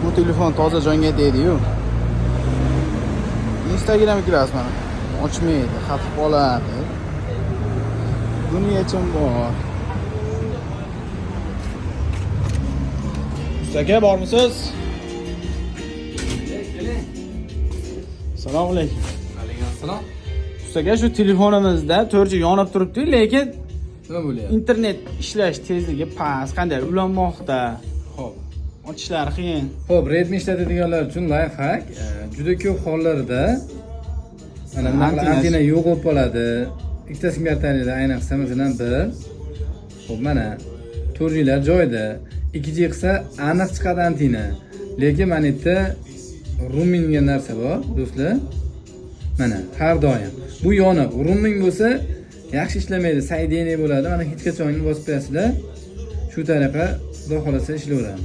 Bu telefon toza jonga tegdi-yu. Instagramga kirasiz mana. Ochmaydi, xatib qoladi. Buni yechim bor. Ustaka bormisiz? Assalomu alaykum. Alaykum assalom. Ustaka shu telefonimizda 4G yonib turibdi, lekin Nima bo'lyapti? internet ishlash tezligi past, qanday ulanmoqda. Xo'p. Ochishlari qiyin. Xo'p, Redmi ishlatadiganlar uchun lifehack. Juda ko'p hollarda mana bunaqa antena yo'q bo'lib qoladi. Ikkita sim kartalarda ayniqsa masalan bir. Xo'p, mana 4G lar joyida. 2G qilsa aniq chiqadi antena. Lekin mana bu yerda roaming degan narsa bor, do'stlar. Mana har doim. Bu yoniq. Roaming bo'lsa yaxshi ishlamaydi, saydeniy bo'ladi. Mana hech qachon bosib qo'yasizlar. Shu tariqa xudo xolasa ishlayveradi.